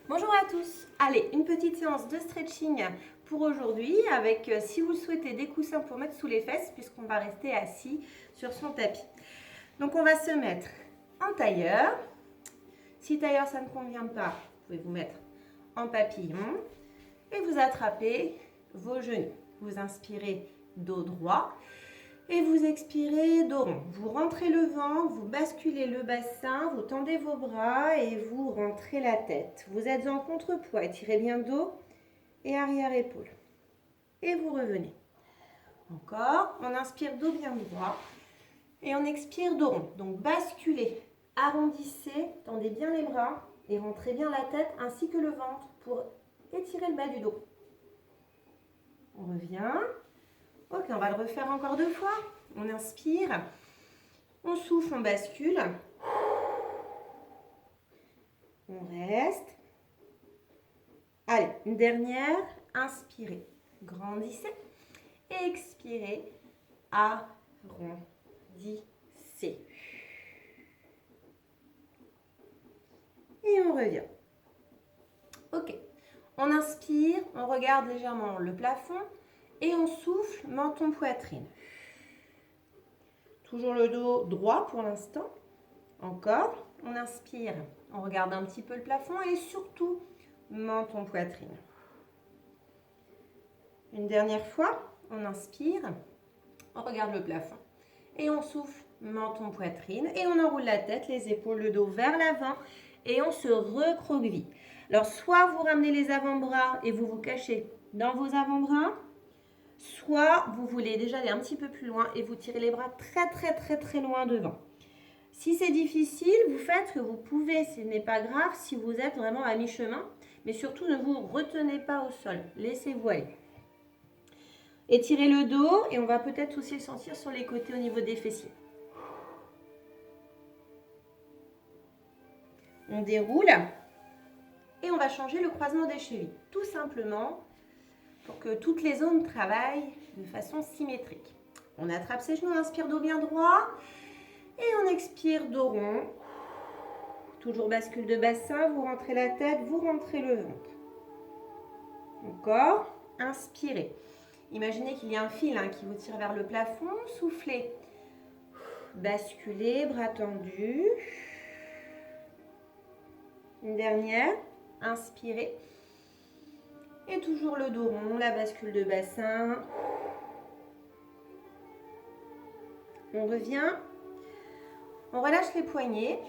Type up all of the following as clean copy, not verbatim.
Bonjour à tous. Allez, une petite séance de stretching pour aujourd'hui avec, si vous le souhaitez, des coussins pour mettre sous les fesses puisqu'on va rester assis sur son tapis. Donc on va se mettre en tailleur. Si tailleur ça ne convient pas, vous pouvez vous mettre en papillon et vous attrapez vos genoux. Vous inspirez dos droit et vous expirez dos rond. Vous rentrez le ventre, vous basculez le bassin, vous tendez vos bras et vous rentrez la tête. Vous êtes en contrepoids, étirez bien dos et arrière-épaule. Et vous revenez. Encore, on inspire dos bien droit et on expire dos rond. Donc basculez, arrondissez, tendez bien les bras et rentrez bien la tête ainsi que le ventre pour étirer le bas du dos. On revient. Ok, on va le refaire encore 2 fois. On inspire, on souffle, on bascule. On reste. Allez, une dernière. Inspirez, grandissez. Et expirez, arrondissez. Et on revient. Ok, on inspire, on regarde légèrement le plafond. Et on souffle, menton, poitrine. Toujours le dos droit pour l'instant. Encore, on inspire, on regarde un petit peu le plafond et surtout, menton, poitrine. Une dernière fois, on inspire, on regarde le plafond et on souffle, menton, poitrine. Et on enroule la tête, les épaules, le dos vers l'avant et on se recroqueville. Alors, soit vous ramenez les avant-bras et vous vous cachez dans vos avant-bras, soit vous voulez déjà aller un petit peu plus loin et vous tirez les bras très loin devant. Si c'est difficile, vous faites ce que vous pouvez, ce n'est pas grave si vous êtes vraiment à mi-chemin, mais surtout ne vous retenez pas au sol, laissez-vous aller. Étirez le dos et on va peut-être aussi le sentir sur les côtés au niveau des fessiers. On déroule et on va changer le croisement des chevilles, tout simplement pour que toutes les zones travaillent de façon symétrique. On attrape ses genoux, on inspire dos bien droit et on expire dos rond. Toujours bascule de bassin, vous rentrez la tête, vous rentrez le ventre. Encore, inspirez. Imaginez qu'il y a un fil qui vous tire vers le plafond, soufflez. Basculez, bras tendus. Une dernière, inspirez. Et toujours le dos rond, la bascule de bassin. On revient. On relâche les poignets.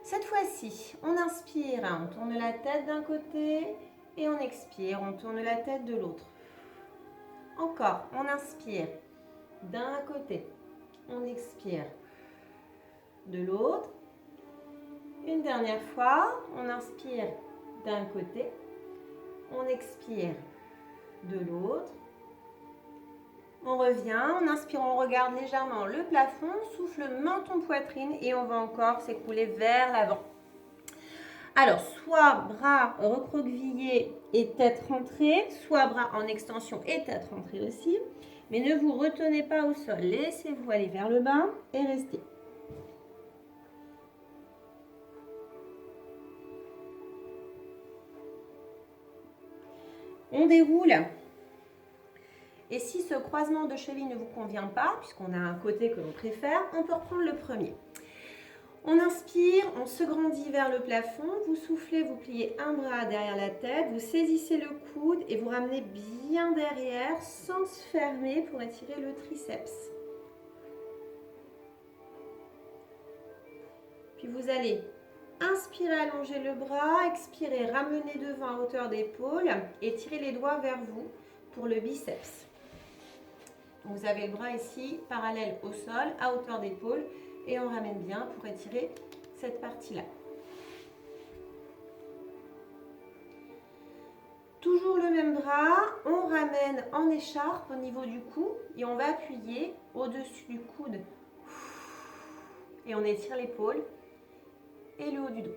Cette fois-ci, on inspire, on tourne la tête d'un côté et on expire, on tourne la tête de l'autre. Encore, on inspire d'un côté, on expire de l'autre. Une dernière fois, on inspire d'un côté, on expire de l'autre. On revient, on inspire, on regarde légèrement le plafond, souffle menton, poitrine et on va encore s'écrouler vers l'avant. Alors, soit bras recroquevillés et tête rentrée, soit bras en extension et tête rentrée aussi. Mais ne vous retenez pas au sol, laissez-vous aller vers le bas et restez. On déroule. Et si ce croisement de cheville ne vous convient pas, puisqu'on a un côté que l'on préfère, on peut reprendre le premier. On inspire, on se grandit vers le plafond, vous soufflez, vous pliez un bras derrière la tête, vous saisissez le coude et vous ramenez bien derrière sans se fermer pour étirer le triceps. Puis vous allez inspirer, allonger le bras, expirer, ramener devant à hauteur d'épaule et tirer les doigts vers vous pour le biceps. Vous avez le bras ici parallèle au sol, à hauteur d'épaule, et on ramène bien pour étirer cette partie-là. Toujours le même bras, on ramène en écharpe au niveau du cou et on va appuyer au-dessus du coude. Et on étire l'épaule et le haut du dos.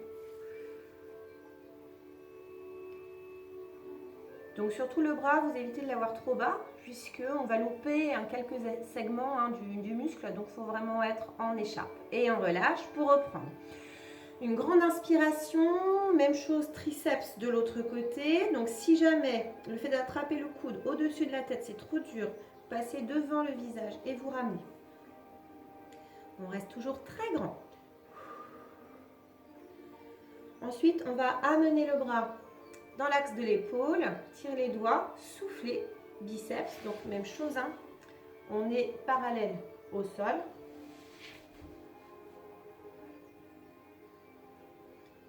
Donc surtout le bras, vous évitez de l'avoir trop bas puisqu'on va louper quelques segments du muscle. Donc il faut vraiment être en écharpe. Et on relâche pour reprendre. Une grande inspiration, même chose, triceps de l'autre côté. Donc si jamais le fait d'attraper le coude au-dessus de la tête, c'est trop dur, passez devant le visage et vous ramenez. On reste toujours très grand. Ensuite, on va amener le bras dans l'axe de l'épaule, tire les doigts, souffler, biceps, donc même chose, hein. On est parallèle au sol.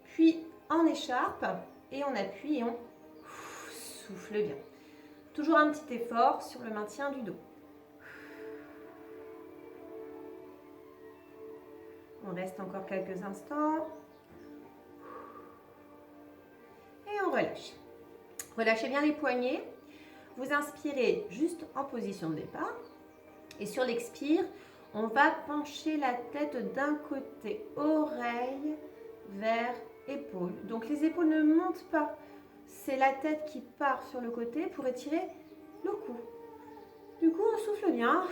Puis en écharpe et on appuie et on souffle bien. Toujours un petit effort sur le maintien du dos. On reste encore quelques instants. Et on relâche. Relâchez bien les poignets. Vous inspirez juste en position de départ. Et sur l'expire, on va pencher la tête d'un côté, oreille vers épaule. Donc les épaules ne montent pas. C'est la tête qui part sur le côté pour étirer le cou. Du coup, on souffle bien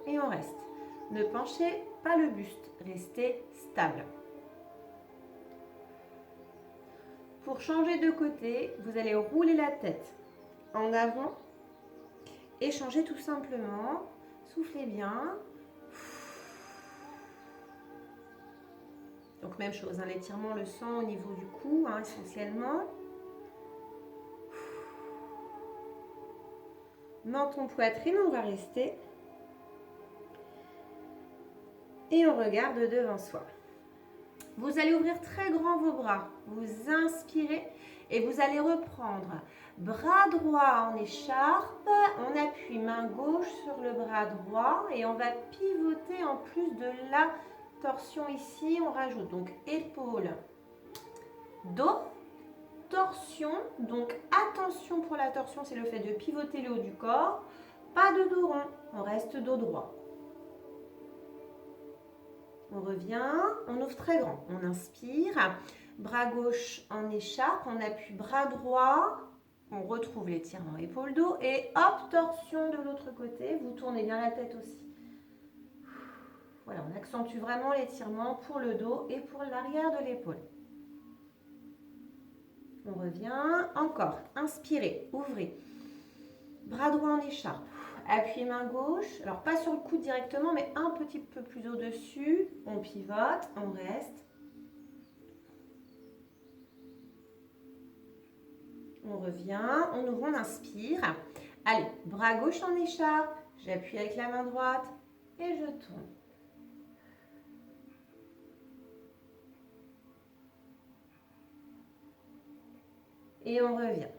et on reste. Ne penchez pas le buste, restez stable. Pour changer de côté, vous allez rouler la tête en avant et changer tout simplement. Soufflez bien. Donc même chose, hein, l'étirement, le sang au niveau du cou, hein, essentiellement. Menton, poitrine, on va rester. Et on regarde devant soi. Vous allez ouvrir très grand vos bras. Vous inspirez et vous allez reprendre. Bras droit en écharpe. On appuie main gauche sur le bras droit et on va pivoter en plus de la torsion ici. On rajoute donc épaule, dos, torsion. Donc attention pour la torsion, c'est le fait de pivoter le haut du corps. Pas de dos rond, on reste dos droit. On revient, on ouvre très grand. On inspire, bras gauche en écharpe, on appuie bras droit, on retrouve l'étirement épaule-dos et hop, torsion de l'autre côté. Vous tournez bien la tête aussi. Voilà, on accentue vraiment l'étirement pour le dos et pour l'arrière de l'épaule. On revient, encore, inspirez, ouvrez. Bras droit en écharpe. Appuyez main gauche, alors pas sur le coude directement, mais un petit peu plus au-dessus. On pivote, on reste. On revient, on ouvre, on inspire. Allez, bras gauche en écharpe, j'appuie avec la main droite et je tourne. Et on revient.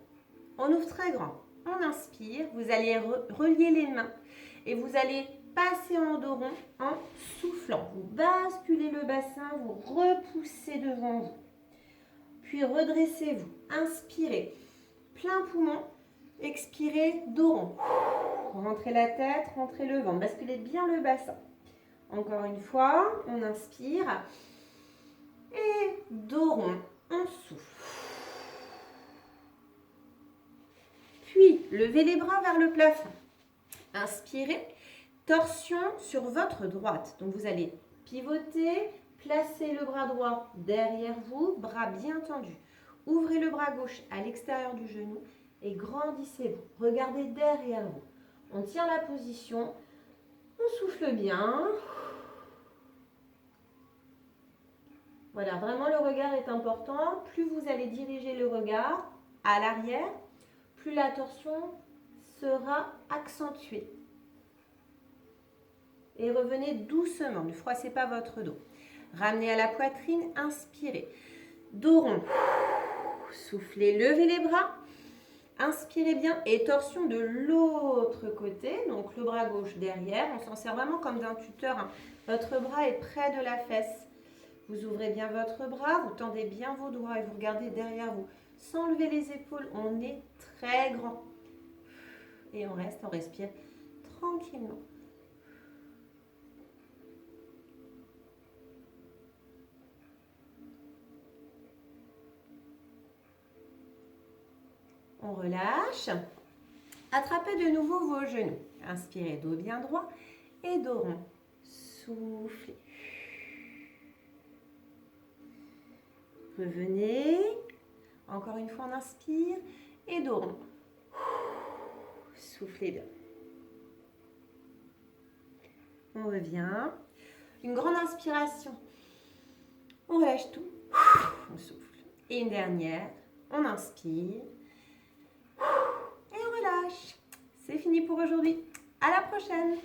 On ouvre très grand. On inspire, vous allez relier les mains et vous allez passer en dos rond en soufflant. Vous basculez le bassin, vous repoussez devant vous. Puis redressez-vous, inspirez, plein poumon, expirez, dos rond. Rentrez la tête, rentrez le ventre, basculez bien le bassin. Encore une fois, on inspire et dos rond, on souffle. Puis, levez les bras vers le plafond. Inspirez, torsion sur votre droite. Donc, vous allez pivoter, placer le bras droit derrière vous, bras bien tendus. Ouvrez le bras gauche à l'extérieur du genou et grandissez-vous. Regardez derrière vous. On tient la position, on souffle bien. Voilà, vraiment le regard est important. Plus vous allez diriger le regard à l'arrière, plus la torsion sera accentuée. Et revenez doucement, ne froissez pas votre dos. Ramenez à la poitrine, inspirez. Dos rond, soufflez, levez les bras. Inspirez bien et torsion de l'autre côté. Donc le bras gauche derrière, on s'en sert vraiment comme d'un tuteur. Votre bras est près de la fesse. Vous ouvrez bien votre bras, vous tendez bien vos doigts et vous regardez derrière vous. Sans lever les épaules, on est très grand. Et on reste, on respire tranquillement. On relâche. Attrapez de nouveau vos genoux. Inspirez, dos bien droit et dos rond. Soufflez. Revenez. Encore une fois, on inspire. Et dos rond. Soufflez bien. On revient. Une grande inspiration. On relâche tout. On souffle. Et une dernière. On inspire. Et on relâche. C'est fini pour aujourd'hui. À la prochaine.